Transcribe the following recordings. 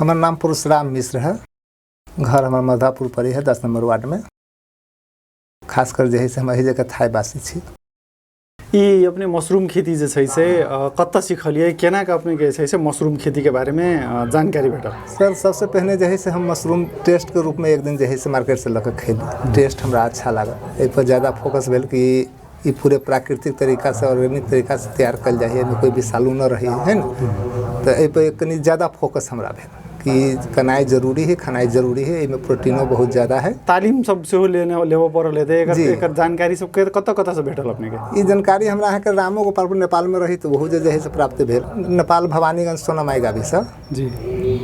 हमार नाम परशुराम मिश्र है। घर हमार मधापुर पड़ी है 10 नंबर वार्ड में। खासकर जे है से हम एही जगह थाईवासी छी। ये अपने मशरूम खेती जे छै से कत्ता सिखलिए केना का अपने के छै से मशरूम खेती के बारे में जानकारी भेटल? सर सबसे पहले जे है से हम मशरूम टेस्ट के रूप में एक दिन जे है से मार्केट से लकर खेली। टेस्ट हमरा अच्छा लगा। एहि पर ज़्यादा फोकस भेल कि ये पूरे प्राकृतिक तरीका से ऑर्गेनिक तरीका से तैयार कल जाए है, कोई विषालु न रही है ना। तो एहि पर कनी ज़्यादा फोकस हमरा भेल कि कनाई जरूरी है, खानाई जरूरी है, इनमें प्रोटीनो बहुत ज़्यादा है। तालीम सब से लेवो पर लेते एकर जानकारी सब कत्ता से भेटल अपने के? ये जानकारी हमरा यहाँ के रामो गोपालपुर नेपाल में रही तो वह जे है से प्राप्त भेल। नेपाल भवानीगंज सोनामाई गावी से जी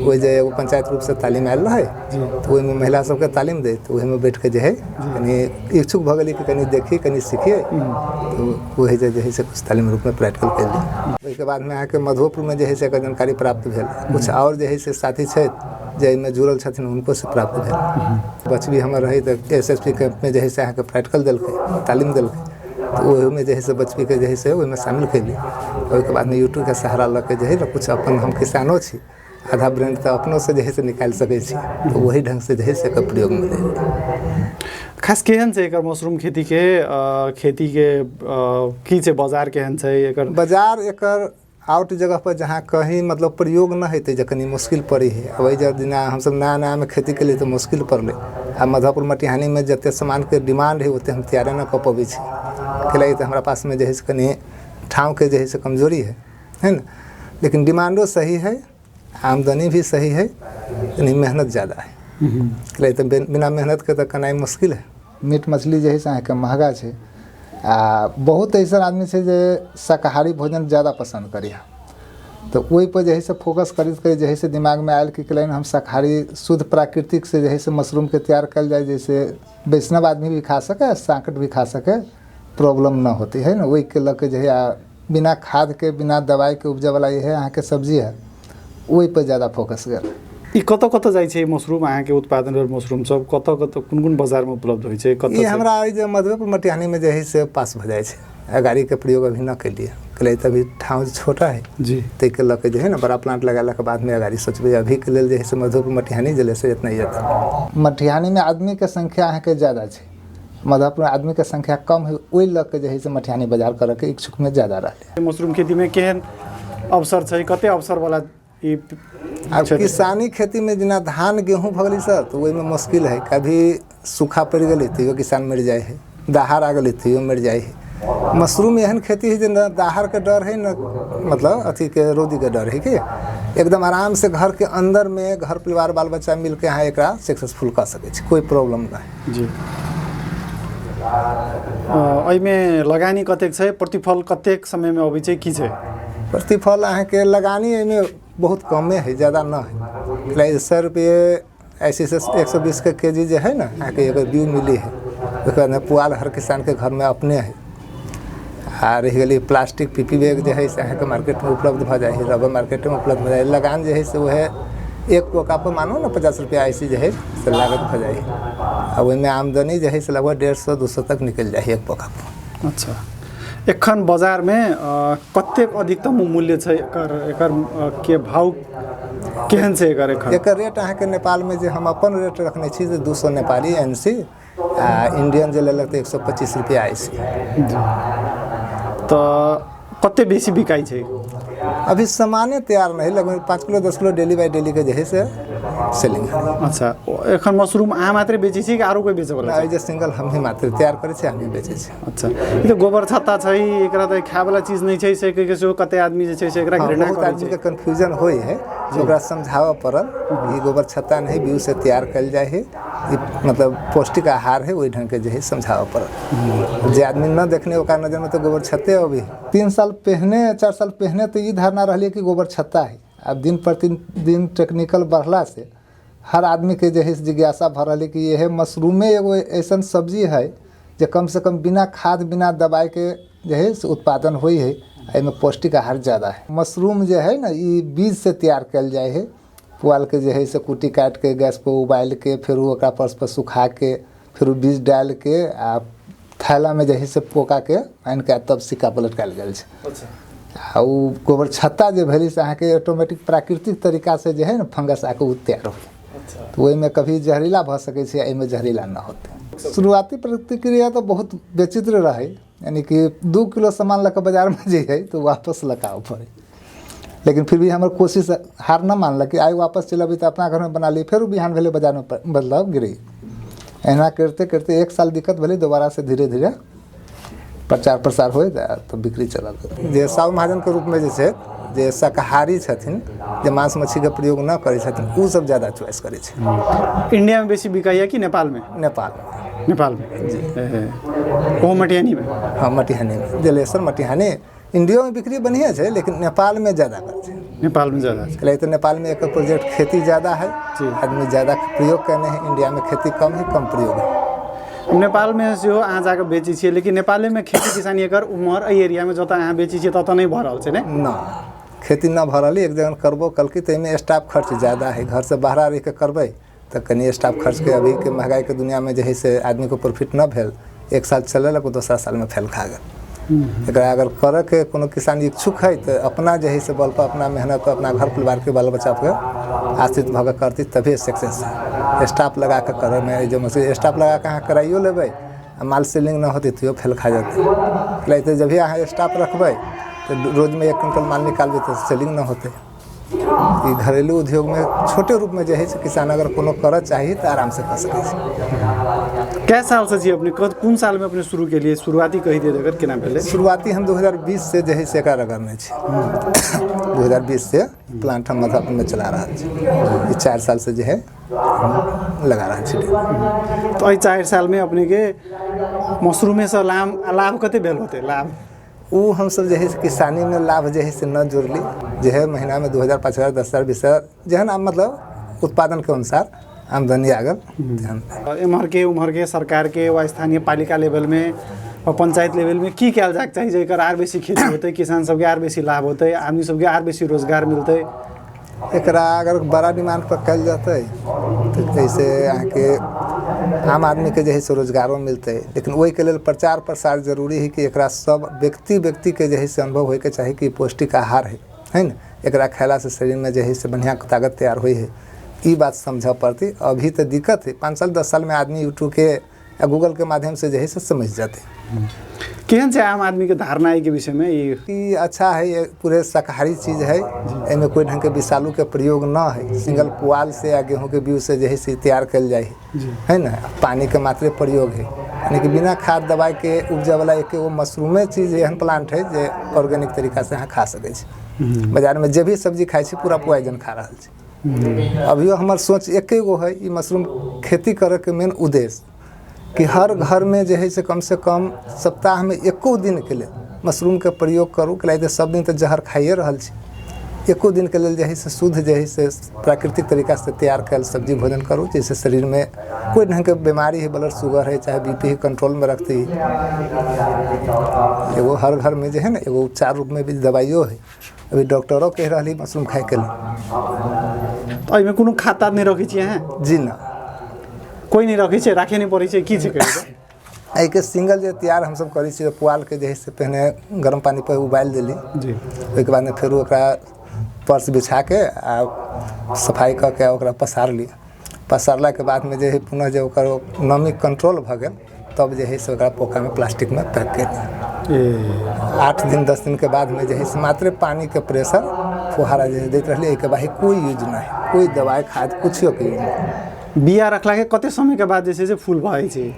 वही जे एगो पंचायत रूप से तालीम आयल रहे तो वही में महिला सबके तालीम दे तो वही में बैठ के जे है कनी इच्छुक भ गेली कि कनी देखी कनी सीखिए तो वही जे है से कुछ तालीम रूप में प्रैक्टिकल कैली। उसके बाद में यहाँ के मधुपुर में जे है से एकर जानकारी प्राप्त भेल। कुछ और जे है से साथी में जुड़ल छथिन उनको से प्राप्त भेल। बचबी हमर रही तो SSP कैंप में जे है से अहाँ के प्रैक्टिकल दिलकै तालीम दिलकै तो वही में जे है से बचबी के जे है से ओहिमे शामिल कैली। ओहिके बाद में यूट्यूब के सहारा लऽ के जे है कुछ अपन हम किसानो छी आधा ब्रांड तो अपनों से जे है से निकाल सकै छी तो वही ढंग से जे है से एकर प्रयोग में ले। खास केहन छै एकर मशरूम खेती के की छै बाजार केहन छै एकर? बाजार एकर आउट जगह पर जहाँ कहीं मतलब प्रयोग न हेतै जखनी मुश्किल पड़ी है। अब जब दिन हम सब नया में खेती के लिए तो मुश्किल पड़ले। आ मधुपुर मटिहानी में जते सामान के डिमांड है उतने हम तैयार न कर पाबे छी। कैला तो हमारा पास में जे है से कनी ठाव के जे है से कमजोरी है ना। लेकिन डिमांडो सही है, आमदनी भी सही है, यानी मेहनत ज़्यादा है। कैला तो बिना मेहनत के तो कनाई मुश्किल है। मीट मछली जे है से अहाँके महगा है। बहुत ऐसा आदमी से जे शाकाहारी भोजन ज़्यादा पसंद करी तो वही पर जे है से फोकस करित कर जे है से दिमाग में आयल कि कैलाइन हम शाकाहारी शुद्ध प्राकृतिक से जे है से मशरूम के तैयार कल जाए जैसे वैष्णव आदमी भी खा सके, सांकट भी खा सके, प्रॉब्लम ना होती है ना। वही के लके जो है बिना खाद के बिना दवाई के उपजा वाला ये है यहाँ के सब्जी है वही पर ज़्यादा फोकस कर। ई कत जाइ छै मशरूम अहाँ के उत्पादन और मशरूम सब कत कुन बाजार में उपलब्ध होइ छै? ये हमरा जे मधुपुर मटिहानी में जे है से पास भ जाए छै। गाड़ी के प्रयोग अभी न कैलिए कैले तभी ठाव छोटा है जी ते के लके जो है ना बड़ा प्लांट लगाला के बाद में गाड़ी सोचबे अभी के लेल जे है से मधुपुर मटिहानी जिले से इतना ही जाता। मटिहानी में आदमी के संख्या अहाँ के ज़्यादा है, मधुपुर आदमी के संख्या कम है वही लके जे है से मटिहानी बाजार करे के इच्छुक में ज़्यादा रहे। मशरूम खेती में केहन अवसर छै कते अवसर वाला? अब किसानी खेती में जिना धान गेहूँ भगली सर तो वही में मुश्किल है। कभी सूखा पड़ गई तो किसान मर जाए है, दाहर आ गई तो मर जाए है। मशरूम एहन खेती है जो दाहर के डर है न मतलब अथी के रोदी के डर है कि एकदम आराम से घर के अंदर में घर परिवार बाल बच्चा मिल के यहाँ एक सक्सेसफुल कर सके कोई प्रॉब्लम ना है जी। में लगानी कतेक छै प्रतिफल कतेक समय में अबै छै की छै? प्रतिफल अहाँ के लगानी में बहुत कमे है, ज़्यादा ना है। 100 रुपये ऐसे से 120 के केजी जो है ना अहाँ के एगो बीज मिली है। उसके पुआल हर किसान के घर में अपने है। आ रही गई प्लास्टिक PP बैग जो है अहाँ के मार्केट में उपलब्ध भ जाए, रबर मार्केट में उपलब्ध हो जाए। लगान जो है से वह एक पोका पर मानो ना 50 रुपया ऐसी जो है से लागत हो जाए। और वही में आमदनी जो है से लगभग 150-200 तक निकल जाए एक पोका पर। अच्छा एखन बाजार में कतेक अधिकतम मूल्य छै एकर के भाव केहन छै एकर? एकर रेट अहाँ के नेपाल में जे हम अपन रेट रखने छी 200 नेपाली NC आ इंडियन जे लेलक 125 रुपया IC। तो कते बेसी बिकाई छै? अभी सामाने तैयार नहीं लगभग 5 kilo 10 kilo daily by daily के जे है से सेलिंग है। अच्छा एखन मशरूम अहाँ मात्र बेचै छी कि आरो कोई बेचे वाला छै? जे सिंगल हम ही मात्र तैयार करे छी हम ही बेचै छी। अच्छा ई तो गोबर छत्ता छै एकरा त खाय वाला चीज नहीं छै से के जो कते आदमी जे छै से एकरा घृणा करे छै। बहुत आदमी के कंफ्यूजन होय है ओकरा समझावा पड़ल ई गोबर छत्ता नहीं बीज से तैयार कल जाए है, मतलब पौष्टिक आहार है वही ढंग के जो है समझावा पड़ल। जे आदमी न देखने ओकरा नजर में तो गोबर छत्ते अभी 3 साल पहले 4 साल पहले तो ये धारणा रही कि गोबर छत्ता है। अब दिन प्रतिदिन टेक्निकल बढ़ला से हर आदमी के जो है जिज्ञासा भर रही कि यह मशरूमे एगो ऐसा सब्जी है जो कम से कम बिना खाद बिना दवाई के जो है उत्पादन हुई है। इसमें पौष्टिक आहार ज़्यादा है। मशरूम जो है ना ये बीज से तैयार कल जाए है। पुआल के जो है से कुटी काट के गैस पर उबाल के फिर ओकरा पर सुखा के फिर बीज डाल के आ थैला में जो है से पोका के आन के तब सिक्का पर लटकाल गया। आ उ गोबर छत्ता जे भेली से अहाँके ऑटोमेटिक प्राकृतिक तरीका से जे है ना फंगस आके उ तैयार हो। तो ओहिमे कभी जहरीला भऽ सकै छै, एहिमे जहरीला न होते। शुरुआती प्रतिक्रिया तो बहुत विचित्र रहे, यानी कि 2 किलो सामान लऽ कऽ बाजार में जे है तो वापस लकाव पड़े, लेकिन फिर भी हमार कोशिश हार न मानलक कि आइ वापस चल अभी तो अपना घर में बना ली, फिर बिहान भेले बाजार में बदलाव गिरी। एना करते करते 1 साल दिक्कत भेली, दोबारा से धीरे धीरे प्रचार प्रसार हो तो बिक्री चलल। जे साहु महाजन के रूप में जे छै, जे शाकाहारी छथिन, जे मांस मछली के प्रयोग न करै छथिन, उ सब ज्यादा चॉइस करै छै। इंडिया में बेसी बिकाइए कि नेपाल में? नेपाल में जी। ओ मटिहानी में? हाँ मटिहानी में, जलेश्वर मटिहानी। इंडिया में बिक्री बढ़िया है, लेकिन नेपाल में ज़्यादा करते हैं। नेपाल में ज़्यादा है तो नेपाल में एक प्रोजेक्ट खेती ज़्यादा है, आदमी ज़्यादा प्रयोग करने हैं। इंडिया में खेती कम है, कम प्रयोग है। नेपाल में से अहाँ जाकर बेची छे, लेकिन नेपाल में खेती किसानी एकर उमर एरिया में जतऽ अहाँ बेची छे ततऽ नहीं भऽ रहल छै ना, खेती न भऽ रहल। एक जगह करबो कलकी तो इनमें स्टाफ खर्च ज़्यादा है, घर से बाहर रह के करबै तो कनी स्टाफ खर्च के अभी के महंगाई के दुनिया में जो है से आदमी को प्रॉफिट न भेल, 1 साल चलेलक, दूसरा साल में फैल खा गए। एकरा अगर करे के कोनो किसान इच्छुक है तो अपना जो है से बल पर, अपना मेहनत पर, अपना घर परिवार के बाल बच्चा पे आश्रित भऽ करती तभी सक्सेस है। स्टाफ लगा के करे में जो मछली स्टाफ लगा के अहाँ कराइयो लेबै, माल सेलिंग न होती तो फेल खा जाते। तो जब भी अहाँ स्टाफ रखबै तो रोज में 1 क्विंटल माल निकालबै तो सेलिंग न होते। घरेलू उद्योग में छोटे रूप में जो है किसान अगर कोनो करऽ चाहिए तो आराम से कर सकै छै। कै साल से जी अपने कौन साल में अपने शुरू के लिए शुरुआती कही दे अगर केना भेलै? शुरुआती हम 2020 से जो है से एकरा करने छी। 2020 से प्लांट हम मधुबनी में चला रहा छी। 4 साल से जो है लगा रहा छी। तो 4 साल में अपने के मशरूमे से लाभ कते भेल होते? लाभ वो हम सब जो है किसानी में लाभ जो है से न जोड़ली, जो है महीना में 2000, 5000, 10,000, 20,000 जहन मतलब उत्पादन के अनुसार आमदनी आगल। एम्हर के उम्हर के सरकार के व स्थानीय पालिका लेवल में और पंचायत लेवल में की कयल जाके चाहिए जेकर आर बेसी खेती होते, किसान सबके आर बेसी लाभ होते, आदमी सबके आर बेसी रोजगार मिलते? एकरा अगर बड़ा डिमांड पर कल जाते तो जैसे अहाँ के आम आदमी के जो है से रोजगारों मिलते, लेकिन वही के लिए प्रचार प्रसार जरूरी है कि एकरा सब व्यक्ति के जो है से अनुभव होके चाहिए कि पौष्टिक आहार है ना, एकरा खैला से शरीर में जो है से बढ़िया ताकत तैयार हुई है। ये बात समझ पड़ती। अभी तो दिक्कत है, 5 साल 10 साल में आदमी यूट्यूब के या गूगल के माध्यम से जो है से समझ जाते। केहन छै आम आदमी के धारणा के विषय में? ये अच्छा है, ये पूरे शाकाहारी चीज़ है, इनमें कोई ढंग के विषालु के प्रयोग न है। सिंगल पुआल से या गेहूं के बीज से जो है से तैयार कल जाए है ना। पानी के मात्रे प्रयोग है, यानी कि बिना खाद दवाई के उपजा वाला एक वो मशरूमे चीज़ एहन प्लांट है जो ऑर्गेनिक तरीका से अहाँ खा सकै छी। बाजार में जे भी सब्जी खाई छी पूरा पॉइजन खा रहा है। अभियो हमार सोच एक गो है, ये मशरूम खेती करे के मेन उद्देश्य कि हर घर में जो है से कम सप्ताह में 1 दिन के लिए मशरूम के प्रयोग करूँ। कि सब दिन तो जहर खाइए रहल छी, 1 दिन के लिए जो है से शुद्ध जो है से प्राकृतिक तरीका से तैयार कल सब्जी भोजन करूँ, जिससे शरीर में कोई ढंग के बीमारी है, ब्लड शुगर है, चाहे बीपी है, कंट्रोल में रखती है। एगो हर घर में जो है ना एगो उपचार रूप में भी दवाइयों है। अभी डॉक्टरों कह रही मशरूम खाए के लिए। तो एहिमे कोनो खाता नहीं रखी छी अहाँ? जी ना, कोई नहीं रखी छै, राखे नहीं पड़े छै, की छै? एहि के सिंगल जो तैयार हम सब करी छी, पुआल के जो है से पहले गर्म पानी पर उबाल देली जी, ओके बाद में फिर ओकरा पर्स बिछा के आ सफाई करके ओकरा पसार ली। पसारला के बाद में जो है पुनः जब ओकर नमी कंट्रोल भ गेल तब जो है से ओकरा पोका में प्लास्टिक में पैक कर 8 दिन 10 दिन के बाद में जो है से मात्र पानी के प्रेशर फुहारा जो देते रही। एक बार कोई यूज नहीं, कोई दवाई खाद कुछ के यूज नहीं। बिया रखला के कते समय के बाद जैसे फूल भए छै?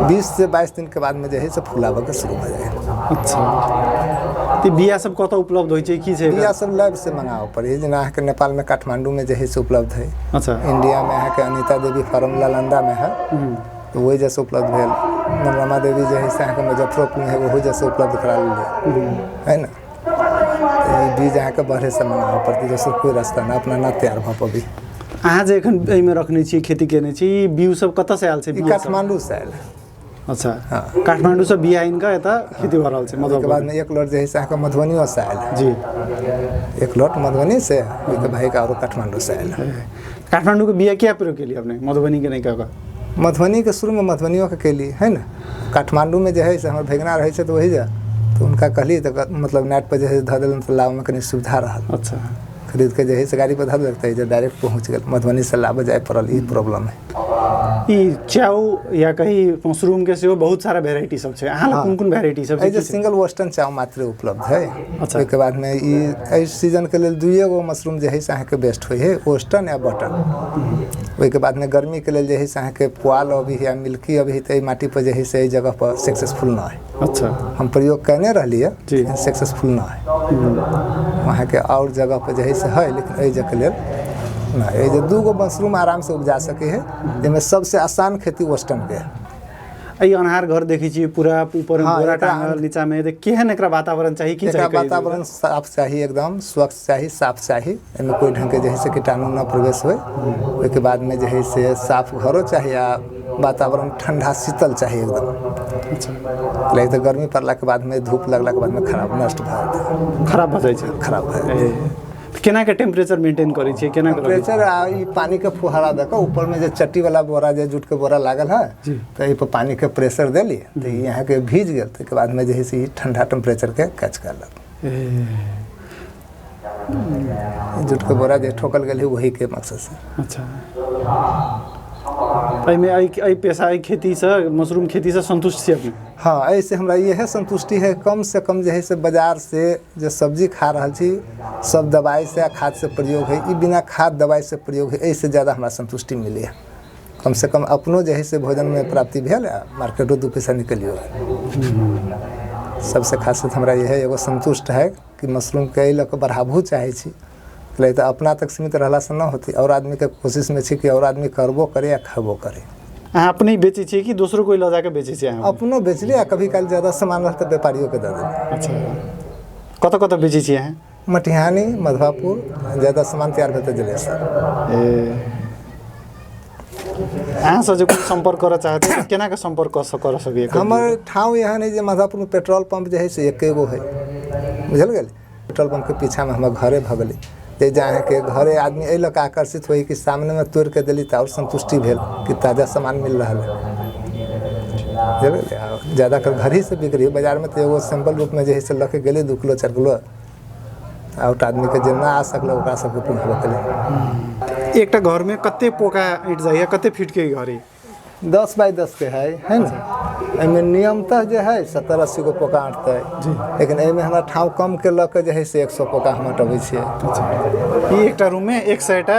20 से 22 दिन के बाद में जो है से फूलाबे के शुरू हो जाए। अच्छा, तो बिया सब कतऽ उपलब्ध होइ छै, की छै? बिया सब लैब से मंगाओ पड़े, जेना अहाँ के नेपाल में काठमांडू में जो है से उपलब्ध है। अच्छा, इंडिया में अहाँ के अनीता देवी फार्म नालंदा में है, तो वही जैसे उपलब्ध भेल। मनोरमा देवी जो है से अहाँ के मुजफ्फरपुर में है, वही जैसे उपलब्ध करा लिए है ना। तो बीज अहाँ के बाहर से मंगाओ पड़ती, जैसे कोई रास्ता ना अपना ना तैयार भ पाबी। अहाँ जे एखन एहिमे रखने छी, खेती केने छी, बीउ सब कतऽ से आयल छै? काठमांडू से आयल। अच्छा, हाँ, काठमांडू से बिया इनका एतऽ खेती भऽ रहल छै। के बाद में एक लॉट जो है से अहाँ के मधुबनियों से आयल जी, एक लॉट मधुबनी से, एक भाई का और काठमांडू से आयल। काठमांडू के बिया क्या प्रयोग केलिए अपने, मधुबनी के नहीं कह? मधुबनी के शुरू में मधुबनियों के लिए है ना। काठमांडू में जो है से हमारे भैगना रहे तो वही जा तो उनका कहली तो मतलब नेट पर जैसे धऽ देलन तो लाभ में कनी सुविधा रहल। अच्छा खरीद के जैसे से गाड़ी पर धऽ देलक तो डायरेक्ट पहुँच गल। मधुबनी से लाबे जाए पड़ल, ई प्रॉब्लम है। ई चाउ या कहीं मशरूम के सेहो बहुत सारा वेराइटी सब छै। अहाँ कोन कोन वेराइटी सब छै? जे सिंगल वेस्टर्न चाउ मात्र उपलब्ध है। अच्छा। ओहिके बाद में ई सीजन के लेल 2 गो मशरूम जे है से अहाँके बेस्ट होइ है, वेस्टर्न या बटन। ओहिके बाद में गर्मी के लेल जे है से अहाँके पुआल अभी है या मिल्की अभी है, माटी पर जे है से जगह पर सक्सेसफुल ना है। अच्छा। हम प्रयोग करने रहली है जी। लेकिन सक्सेसफुल ना है। वहाँ के और जगह पर जे है से है, लेकिन एहि जगह के लेल ना। ये जो 2 गो मशरूम आराम से उपजा सके है, जिसमें सबसे आसान खेती वेस्टर्न के है। ई अनहार घर देखी छी पूरा ऊपर में हाँ, बोरा टांगल, नीचा में तो केहन एकरा वातावरण चाहिए? की चाहिए? वातावरण साफ चाहिए, एकदम स्वच्छ चाहिए, साफ चाहिए। एमे कोई ढंग के जे है से कीटाणु न प्रवेश होए। ओके बाद में जे है से साफ घरो चाहिए आ वातावरण ठंडा शीतल चाहिए एकदम। अच्छा। लाइक तो गर्मी पड़ला के बाद में धूप लगला के बाद में खराब नष्ट भ जाता, खराब भ जाइ छै। खराब भ जाता। केना के टेम्परेचर मेंटेन करै छियै? केना के टेम्परेचर आ ई पानी के फुहारा दे के ऊपर में जे चट्टी वाला बोरा जे जूट के बोरा लागल है, तो ए पर पानी के प्रेशर देली तो यहाँ के भीज गेल। तो के बाद में जे है से ठंडा टेम्परेचर के कैच कर लग। जूट के बोरा जे ठोकल गेल है वही के मकसद से। अच्छा। एहिमे एहि पेशा एहि खेती से, मशरूम खेती से संतुष्ट छी अपने? हाँ, ऐसे हमरा यह संतुष्टि है। कम से कम जे है से बाजार से जो सब्जी खा रहा छी सब दवाई से खाद से प्रयोग है, ई बिना खाद दवाई से प्रयोग है, ऐसे ज़्यादा हमरा संतुष्टि मिली है। कम से कम अपनो जे है से भोजन में प्राप्ति भेल, मार्केटो 2 पैसा निकलियो। सबसे खासियत हमरा यह एगो संतुष्ट है कि मशरूम के लऽ के बढ़ाबो चाहे छी, तो अपना तक सीमित रहला से न होती। और आदमी के कोशिश में छी कि और आदमी करबो करे या खाबो करे। अहाँ अपने ही बेचै छियै कि दोसरो कोई लऽ जाके बेचै छियै? अपनो बेचली आ कभी काल ज़्यादा सामान रहता व्यापारियों के दे देली। अच्छा। कतऽ कतऽ बेचै छियै अहाँ? मटिहानी, मधवापुर, ज़्यादा सामान तैयार भेल जलेसर। अहाँ से जो कोई संपर्क करऽ चाहते हैं केना के संपर्क कर सकिए? हमर ठाव यहाँ नहीं, मधवापुर में पेट्रोल पंप जो है से 1 गो है, बुझल गेल। पेट्रोल पंप के पीछा में हमर घरे भगली। जे जहाँ के घरे आदमी एहि लऽ के आकर्षित हुई कि सामने में तोड़ के दिली तो और संतुष्टि भेल कि ताज़ा सामान मिल रहा है। ज़्यादातर घर ही से बिक्री, बाजार में तो एगो सैंपल रूप में जे से लऽ के गेली 2 किलो 4 किलो आउट आदमी के जेना आ सकल ओकरा सबके पहुँचबे केली। एकटा घर में कते पोका अटि जाइए? कते फीट के घर है? 10 बाई 10 के है ना। एहिमे नियमतः जो है 70-80 गो पोका अटतै, लेकिन एहिमे हमरा ठाव कम के लऽ के जे है से 100 पोका हम अटबै छियै। अच्छा। ई एकटा रूम में 100टा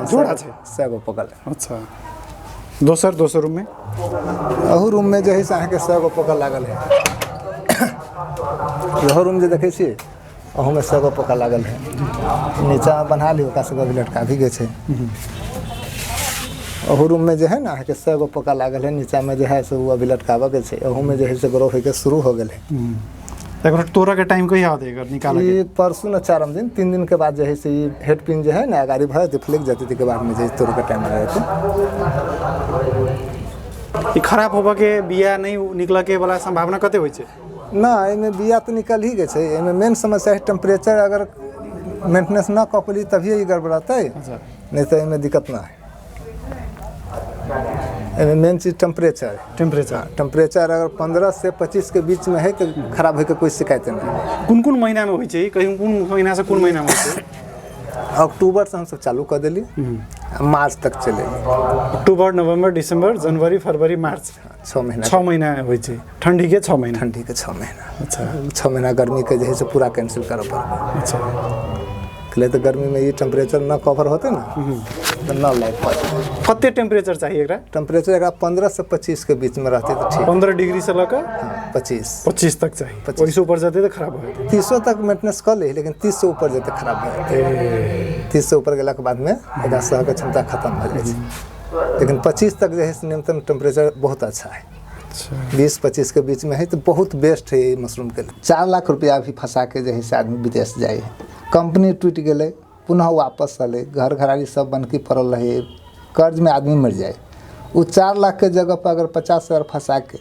जोड़ा छै? 100 गो पोका। अच्छा। दोसर रूम में? अहू रूम में जो है से अहाँके 100 गो पोका लागल है। यहो रूम जे देखै छियै अहू में 100 गो पोका लागल है। नीचा बना ली, ओकरा सबके भी लटका भी गए छै। अहू रूम में जो है ना अहाँके 100 गो पोका लागल है। नीचा में जो है से वो अभी लटकाबे के छै। अहू में जो है से ग्रो होके शुरू हो गेल है। एकरा तोड़ा के टाइम कहिया होते एकर निकाले के? ये परसों न 4 दिन, 3 दिन के बाद जो है से ये हेड पिन जो है ना गाड़ी भर फ्लिक जाती के बाद में जो तोड़ के टाइम आ जाते। ई खराब होबे के बिया नहीं निकला के वाला संभावना कते होइ छै? ना, एमे बिया तो निकल ही गए छै। एमे मेन समस्या है टेम्परेचर, अगर मेंटेनेंस न कऽ पेली तभिए ई गड़बड़ाते, नहीं तो एमे दिक्कत ना है। एमे मेन चीज टेम्परेचर। टेम्परेचर अगर 15 से 25 के बीच में है तो खराब होके कोई शिकायत नहीं। कुन महीना में होइ छै? कहीं कुन महीना से कुन महीना में होइ छै? अक्टूबर से हम सब चालू कर दिली, मार्च तक चले। अक्टूबर, नवंबर, दिसंबर, जनवरी, फरवरी, मार्च, 6 महीना होइ छै। ठंडी के 6 महीना? ठंडी के 6 महीना। अच्छा। 6 महीना गर्मी के जो है से पूरा कैंसिल करऽ पड़े। अच्छा। ले तो गर्मी में ये टेम्परेचर न कवर होते ना तो न लाइक पाते। कते टेम्परेचर चाहिए एकरा? टेम्परेचर एकरा 15 से 25 के बीच में रहते तो ठीक। 15 डिग्री से लेकर 25 तक चाहिए। वैसे ऊपर जाते तो खराब हो जाते। 30 तक मेंटेनेंस कर ले, लेकिन 30 से ऊपर जाते खराब हो जाते। 30 से ऊपर गेला के बाद में एकरा सह के क्षमता खत्म हो जाए छै। लेकिन 25 तक जो है न्यूनतम टेम्परेचर बहुत अच्छा है। 20-25 के बीच में है तो बहुत बेस्ट है ये मशरूम के लिए। 4 लाख रुपया भी फंसा के जो है से आदमी विदेश जाए। कंपनी टूट गए, पुनः वापस अले, घर घराड़ी सब बनकी पड़ल रहे, कर्ज में आदमी मर जाए। वो 4 लाख के जगह पर अगर 50,000 फंसा के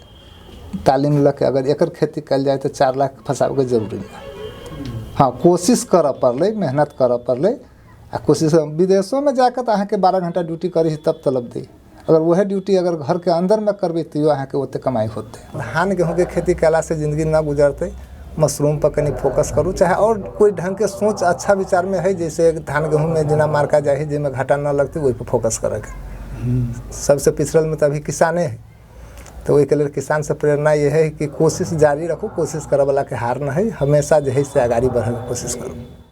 तालीम लग के अगर एकर खेती कल जाए तो 4 लाख फंसावे के जरूरी नहीं। हाँ, कोशिश करऽ पड़ले, मेहनत करऽ पड़ले। आ कोशिश विदेशों में जाकर अहाँ के 12 घंटा ड्यूटी करी तब तलब दी। अगर वह ड्यूटी अगर घर के अंदर में करबे तो अहाँ के ओते कमाई होते। धान गेहूँ के खेती कैला से जिंदगी न गुजरते, मशरूम पर कनी फोकस करूँ, चाहे और कोई ढंग के सोच अच्छा विचार में है, जैसे धान गेहूँ में जेना मार्का जाए जिसमें घाटा न लगती वही पर फोकस करेंगे। सबसे पिछड़ल में तो अभी किसाने है, तो वही के लिए किसान से प्रेरणा ये है कि कोशिश जारी रखो, कोशिश करे वाला के हार न है, हमेशा जो है से आगाड़ी बढ़े के कोशिश करो।